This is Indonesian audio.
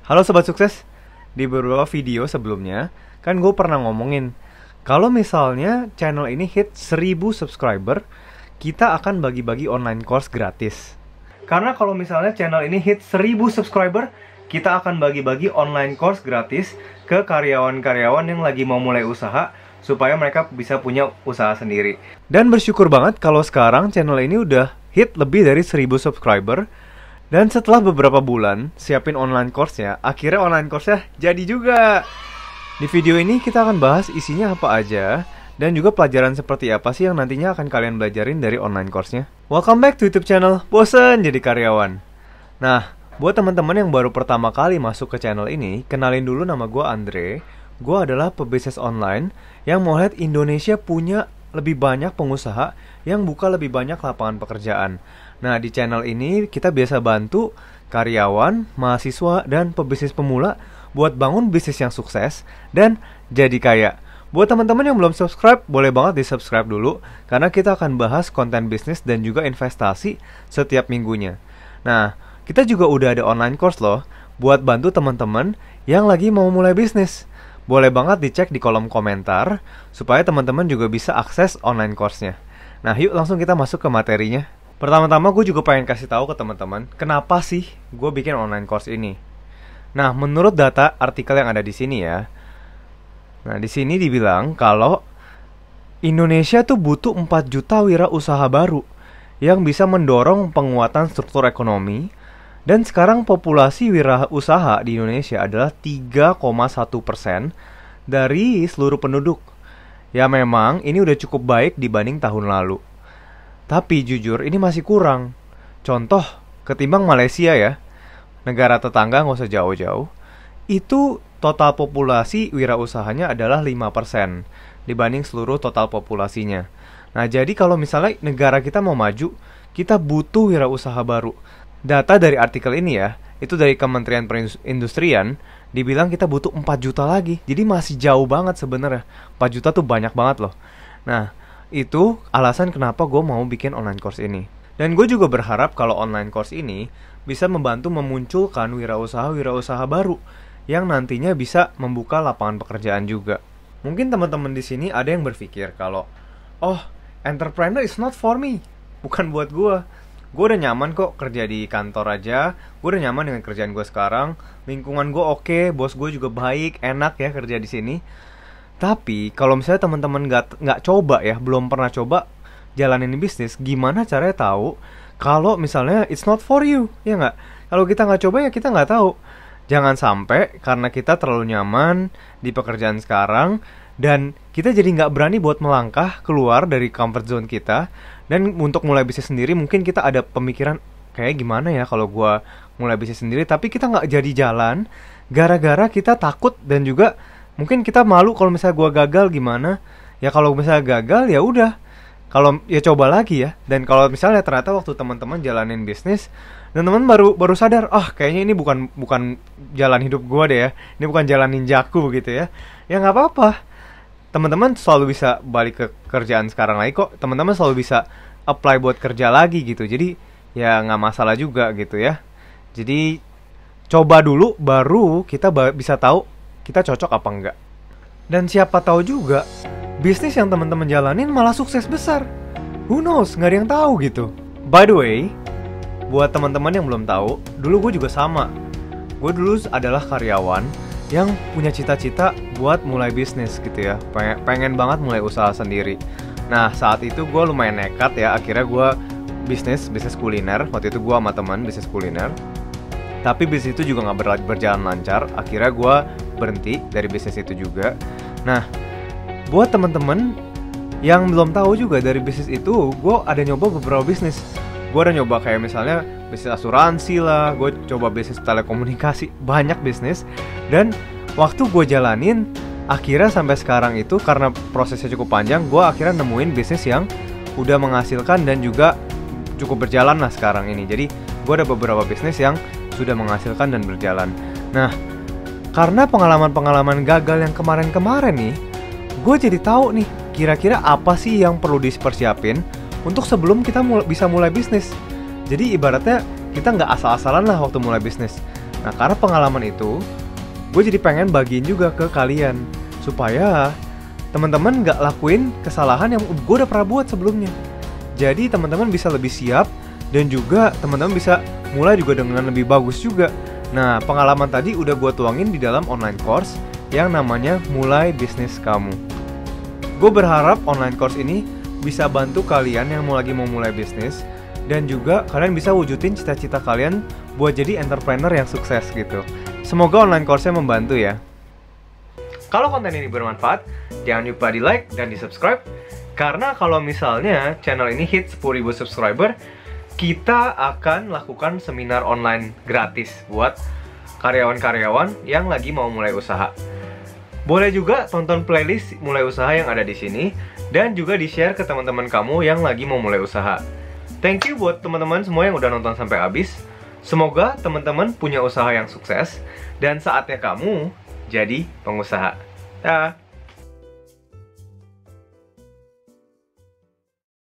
Halo Sobat Sukses, di beberapa video sebelumnya, kan gue pernah ngomongin kalau misalnya channel ini hit 1000 subscriber, kita akan bagi-bagi online course gratis. Karena kalau misalnya channel ini hit 1000 subscriber, kita akan bagi-bagi online course gratis ke karyawan-karyawan yang lagi mau mulai usaha, supaya mereka bisa punya usaha sendiri. Dan bersyukur banget kalau sekarang channel ini udah hit lebih dari 1000 subscriber. Dan setelah beberapa bulan siapin online course-nya, akhirnya online course-nya jadi juga. Di video ini kita akan bahas isinya apa aja, dan juga pelajaran seperti apa sih yang nantinya akan kalian belajarin dari online course-nya. Welcome back to YouTube channel Bosen Jadi Karyawan. Nah, buat teman-teman yang baru pertama kali masuk ke channel ini, kenalin dulu nama gue Andre. Gue adalah pebisnis online yang mau lihat Indonesia punya lebih banyak pengusaha yang buka lebih banyak lapangan pekerjaan. Nah, di channel ini kita biasa bantu karyawan, mahasiswa, dan pebisnis pemula buat bangun bisnis yang sukses dan jadi kaya. Buat teman-teman yang belum subscribe, boleh banget di-subscribe dulu, karena kita akan bahas konten bisnis dan juga investasi setiap minggunya. Nah, kita juga udah ada online course loh, buat bantu teman-teman yang lagi mau mulai bisnis. Boleh banget dicek di kolom komentar, supaya teman-teman juga bisa akses online course-nya. Nah, yuk langsung kita masuk ke materinya. Pertama-tama gue juga pengen kasih tahu ke teman-teman, kenapa sih gue bikin online course ini. Nah, menurut data artikel yang ada di sini ya. Nah, di sini dibilang kalau Indonesia tuh butuh 4 juta wirausaha baru yang bisa mendorong penguatan struktur ekonomi. Dan sekarang populasi wirausaha di Indonesia adalah 3,1% dari seluruh penduduk. Ya memang ini udah cukup baik dibanding tahun lalu. Tapi jujur ini masih kurang. Contoh, ketimbang Malaysia ya, negara tetangga nggak usah jauh-jauh, itu total populasi wirausahanya adalah 5% dibanding seluruh total populasinya. Nah, jadi kalau misalnya negara kita mau maju, kita butuh wirausaha baru. Data dari artikel ini ya, itu dari Kementerian Perindustrian, dibilang kita butuh 4 juta lagi. Jadi masih jauh banget sebenarnya. 4 juta tuh banyak banget loh. Nah, itu alasan kenapa gue mau bikin online course ini. Dan gue juga berharap kalau online course ini bisa membantu memunculkan wirausaha-wirausaha baru yang nantinya bisa membuka lapangan pekerjaan juga. Mungkin teman-teman di sini ada yang berpikir kalau, oh, entrepreneur is not for me, bukan buat gue. Gue udah nyaman kok kerja di kantor aja, gue udah nyaman dengan kerjaan gue sekarang, lingkungan gue oke, bos gue juga baik, enak ya kerja di sini. Tapi kalau misalnya teman-teman nggak coba ya, belum pernah coba jalanin bisnis, gimana caranya tahu kalau misalnya it's not for you, ya nggak? Kalau kita nggak coba ya kita nggak tahu. Jangan sampai karena kita terlalu nyaman di pekerjaan sekarang dan kita jadi nggak berani buat melangkah keluar dari comfort zone kita. Dan untuk mulai bisnis sendiri mungkin kita ada pemikiran kayak gimana ya kalau gue mulai bisnis sendiri, tapi kita nggak jadi jalan gara-gara kita takut dan juga mungkin kita malu kalau misalnya gue gagal gimana. Ya kalau misalnya gagal ya udah, kalau ya coba lagi ya. Dan kalau misalnya ternyata waktu teman-teman jalanin bisnis dan teman baru sadar, kayaknya ini bukan jalan hidup gue deh ya, ini bukan jalan ninjaku gitu ya. Ya nggak apa-apa, teman-teman selalu bisa balik ke kerjaan sekarang lagi kok. Teman-teman selalu bisa apply buat kerja lagi gitu. Jadi ya nggak masalah juga gitu ya. Jadi coba dulu baru kita bisa tahu kita cocok apa enggak. Dan siapa tahu juga bisnis yang teman-teman jalanin malah sukses besar. Who knows, nggak ada yang tahu gitu. By the way, buat teman-teman yang belum tahu, dulu gue juga sama. Gue dulu adalah karyawan yang punya cita-cita buat mulai bisnis gitu ya. Pengen banget mulai usaha sendiri. Nah, saat itu gue lumayan nekat ya. Akhirnya gue bisnis kuliner. Waktu itu gue sama teman bisnis kuliner. Tapi bisnis itu juga gak berjalan lancar. Akhirnya gue berhenti dari bisnis itu juga. Nah, buat teman-teman yang belum tahu juga dari bisnis itu, gue ada nyoba beberapa bisnis. Gue ada nyoba kayak misalnya bisnis asuransi lah, gue coba bisnis telekomunikasi, banyak bisnis. Dan waktu gue jalanin, akhirnya sampai sekarang itu karena prosesnya cukup panjang, gue akhirnya nemuin bisnis yang udah menghasilkan dan juga cukup berjalan lah sekarang ini. Jadi gue ada beberapa bisnis yang sudah menghasilkan dan berjalan. Nah, karena pengalaman-pengalaman gagal yang kemarin-kemarin nih, gue jadi tahu nih kira-kira apa sih yang perlu dipersiapin untuk sebelum kita bisa mulai bisnis. Jadi ibaratnya kita nggak asal-asalan lah waktu mulai bisnis. Nah, karena pengalaman itu, gue jadi pengen bagiin juga ke kalian supaya teman-teman nggak lakuin kesalahan yang gue udah pernah buat sebelumnya. Jadi teman-teman bisa lebih siap dan juga teman-teman bisa mulai juga dengan lebih bagus juga. Nah, pengalaman tadi udah gue tuangin di dalam online course yang namanya Mulai Bisnis Kamu. Gue berharap online course ini bisa bantu kalian yang lagi mau mulai bisnis, dan juga kalian bisa wujudin cita-cita kalian buat jadi entrepreneur yang sukses gitu. Semoga online course-nya membantu ya. Kalau konten ini bermanfaat, jangan lupa di like dan di subscribe. Karena kalau misalnya channel ini hit 10.000 subscriber, kita akan lakukan seminar online gratis buat karyawan-karyawan yang lagi mau mulai usaha. Boleh juga tonton playlist mulai usaha yang ada di sini, dan juga di-share ke teman-teman kamu yang lagi mau mulai usaha. Thank you buat teman-teman semua yang udah nonton sampai habis. Semoga teman-teman punya usaha yang sukses, dan saatnya kamu jadi pengusaha. Dah.